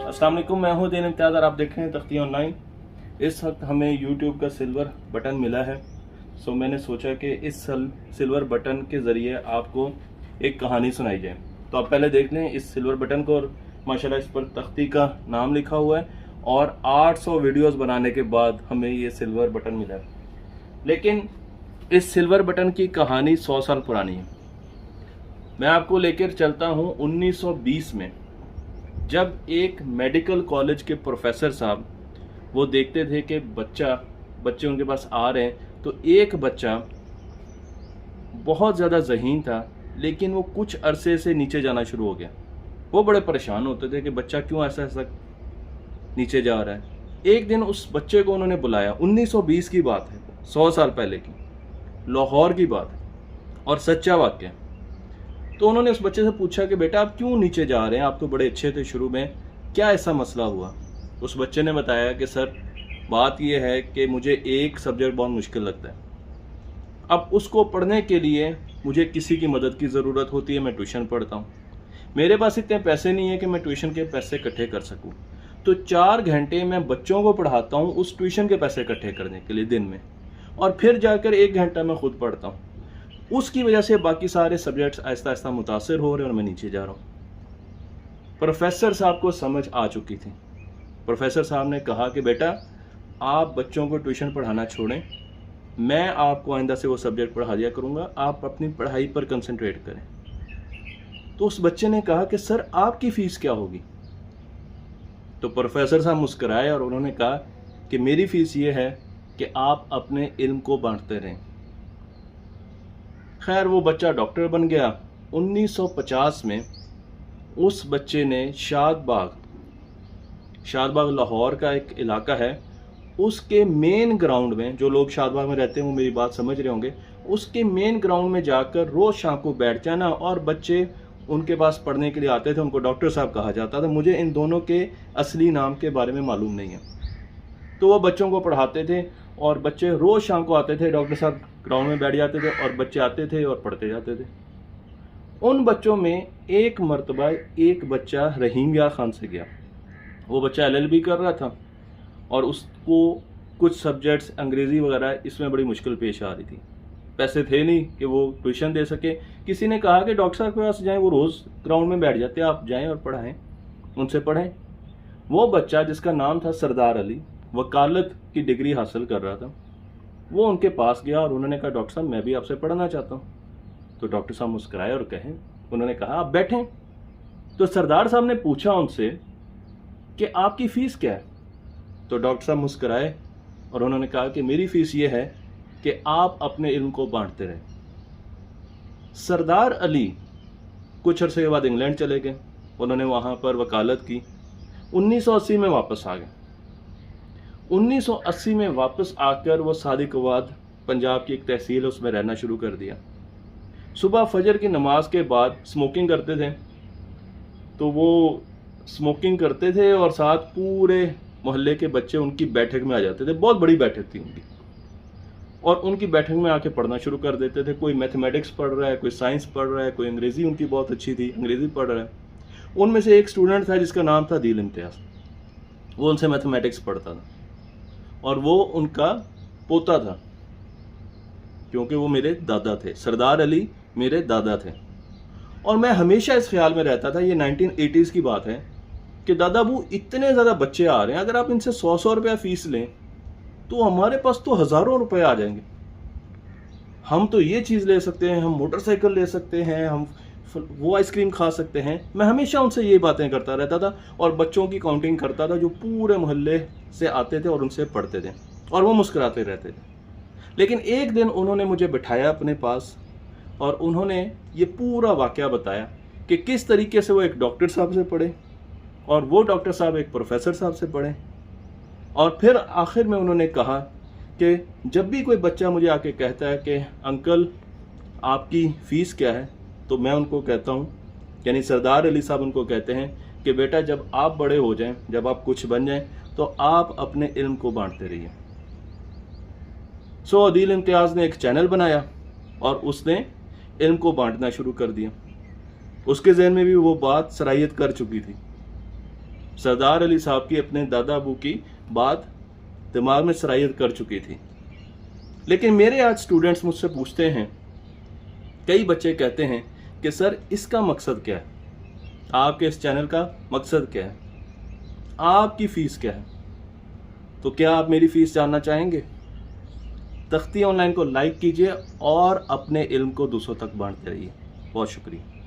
अस्सलाम वालेकुम, मैं हूं दीन इम्तियाज़ और आप देख रहे हैं तख्ती ऑनलाइन। इस वक्त हमें यूट्यूब का सिल्वर बटन मिला है। सो मैंने सोचा कि इस सिल्वर बटन के ज़रिए आपको एक कहानी सुनाई जाए। तो आप पहले देख लें इस सिल्वर बटन को, और माशाल्लाह इस पर तख्ती का नाम लिखा हुआ है और 800 वीडियोस बनाने के बाद हमें ये सिल्वर बटन मिला है। लेकिन इस सिल्वर बटन की कहानी 100 साल पुरानी है। मैं आपको लेकर चलता हूँ 1920 में, जब एक मेडिकल कॉलेज के प्रोफेसर साहब वो देखते थे कि बच्चे उनके पास आ रहे हैं, तो एक बच्चा बहुत ज़्यादा ज़हीन था लेकिन वो कुछ अरसे से नीचे जाना शुरू हो गया। वो बड़े परेशान होते थे कि बच्चा क्यों ऐसा नीचे जा रहा है। एक दिन उस बच्चे को उन्होंने बुलाया। 1920 की बात है, 100 साल पहले की, लाहौर की बात है और सच्चा वाक़या। तो उन्होंने उस बच्चे से पूछा कि बेटा आप क्यों नीचे जा रहे हैं, आप तो बड़े अच्छे थे शुरू में, क्या ऐसा मसला हुआ। उस बच्चे ने बताया कि सर बात यह है कि मुझे एक सब्जेक्ट बहुत मुश्किल लगता है। अब उसको पढ़ने के लिए मुझे किसी की मदद की ज़रूरत होती है। मैं ट्यूशन पढ़ता हूँ, मेरे पास इतने पैसे नहीं है कि मैं ट्यूशन के पैसे इकट्ठे कर सकूँ। तो 4 घंटे मैं बच्चों को पढ़ाता हूँ उस ट्यूशन के पैसे इकट्ठे करने के लिए दिन में, और फिर जाकर 1 घंटा मैं खुद पढ़ता हूँ। उसकी वजह से बाकी सारे सब्जेक्ट्स आहिस्ता आहिस्ता मुतासिर हो रहे हैं और मैं नीचे जा रहा हूँ। प्रोफेसर साहब को समझ आ चुकी थी। प्रोफेसर साहब ने कहा कि बेटा आप बच्चों को ट्यूशन पढ़ाना छोड़ें, मैं आपको आइंदा से वो सब्जेक्ट पढ़ा दिया करूँगा, आप अपनी पढ़ाई पर कंसंट्रेट करें। तो उस बच्चे ने कहा कि सर आपकी फ़ीस क्या होगी। तो प्रोफेसर साहब मुस्कराए और उन्होंने कहा कि मेरी फ़ीस ये है कि आप अपने इल्म को बांटते रहें। खैर वो बच्चा डॉक्टर बन गया। 1950 में उस बच्चे ने शादबाग लाहौर का एक इलाका है, उसके मेन ग्राउंड में, जो लोग शादबाग में रहते हैं वो मेरी बात समझ रहे होंगे, उसके मेन ग्राउंड में जाकर रोज़ शाम को बैठ जाना, और बच्चे उनके पास पढ़ने के लिए आते थे। उनको डॉक्टर साहब कहा जाता था। मुझे इन दोनों के असली नाम के बारे में मालूम नहीं है। तो वो बच्चों को पढ़ाते थे और बच्चे रोज़ शाम को आते थे, डॉक्टर साहब ग्राउंड में बैठ जाते थे और बच्चे आते थे और पढ़ते जाते थे। उन बच्चों में एक मर्तबा एक बच्चा रहीम यार खान से गया। वो बच्चा LLB कर रहा था और उसको कुछ सब्जेक्ट्स अंग्रेज़ी वगैरह इसमें बड़ी मुश्किल पेश आ रही थी। पैसे थे नहीं कि वो ट्यूशन दे सके। किसी ने कहा कि डॉक्टर साहब के पास जाएँ, वो रोज़ ग्राउंड में बैठ जाते, आप जाएँ और पढ़ाएँ, उनसे पढ़ें। वो बच्चा जिसका नाम था सरदार अली, वकालत की डिग्री हासिल कर रहा था, वो उनके पास गया और उन्होंने कहा डॉक्टर साहब मैं भी आपसे पढ़ना चाहता हूँ। तो डॉक्टर साहब मुस्कुराए और उन्होंने कहा आप बैठें। तो सरदार साहब ने पूछा उनसे कि आपकी फ़ीस क्या है। तो डॉक्टर साहब मुस्कुराए और उन्होंने कहा कि मेरी फ़ीस ये है कि आप अपने इल्म को बांटते रहें। सरदार अली कुछ अरसे के बाद इंग्लैंड चले गए। उन्होंने वहाँ पर वकालत की। 1980 में वापस आ गए। 1980 में वापस आकर वो सादिकवाद पंजाब की एक तहसील है उसमें रहना शुरू कर दिया। सुबह फजर की नमाज के बाद स्मोकिंग करते थे, तो वो स्मोकिंग करते थे और साथ पूरे मोहल्ले के बच्चे उनकी बैठक में आ जाते थे। बहुत बड़ी बैठक थी उनकी, और उनकी बैठक में आके पढ़ना शुरू कर देते थे। कोई मैथमेटिक्स पढ़ रहा है, कोई साइंस पढ़ रहा है, कोई अंग्रेज़ी उनकी बहुत अच्छी थी, अंग्रेज़ी पढ़ रहा है। उनमें से एक स्टूडेंट था जिसका नाम था दीन इम्तियाज़। वो उनसे मैथमेटिक्स पढ़ता था और वो उनका पोता था, क्योंकि वो मेरे दादा थे। सरदार अली मेरे दादा थे। और मैं हमेशा इस ख्याल में रहता था, ये 1980s की बात है, कि दादा वो इतने ज़्यादा बच्चे आ रहे हैं, अगर आप इनसे 100 रुपया फ़ीस लें तो हमारे पास तो हज़ारों रुपए आ जाएंगे। हम तो ये चीज़ ले सकते हैं, हम मोटरसाइकिल ले सकते हैं, हम वो आइसक्रीम खा सकते हैं। मैं हमेशा उनसे ये बातें करता रहता था और बच्चों की काउंटिंग करता था जो पूरे मोहल्ले से आते थे और उनसे पढ़ते थे, और वो मुस्कुराते रहते थे। लेकिन एक दिन उन्होंने मुझे बिठाया अपने पास और उन्होंने ये पूरा वाक़या बताया कि किस तरीके से वो एक डॉक्टर साहब से पढ़े और वो डॉक्टर साहब एक प्रोफेसर साहब से पढ़े। और फिर आखिर में उन्होंने कहा कि जब भी कोई बच्चा मुझे आके कहता है कि अंकल आपकी फ़ीस क्या है, तो मैं उनको कहता हूँ, यानी सरदार अली साहब उनको कहते हैं कि बेटा जब आप बड़े हो जाएं, जब आप कुछ बन जाएं, तो आप अपने इल्म को बांटते रहिए। सो दीन इम्तियाज़ ने एक चैनल बनाया और उसने इल्म को बांटना शुरू कर दिया। उसके जहन में भी वो बात सराहियत कर चुकी थी। सरदार अली साहब की अपने दादा अबू की बात दिमाग में सरायत कर चुकी थी। लेकिन मेरे आज स्टूडेंट्स मुझसे पूछते हैं, कई बच्चे कहते हैं कि सर इसका मकसद क्या है, आपके इस चैनल का मकसद क्या है, आपकी फ़ीस क्या है। तो क्या आप मेरी फ़ीस जानना चाहेंगे? तख्ती ऑनलाइन को लाइक कीजिए और अपने इल्म को दूसरों तक बांटते रहिए। बहुत शुक्रिया।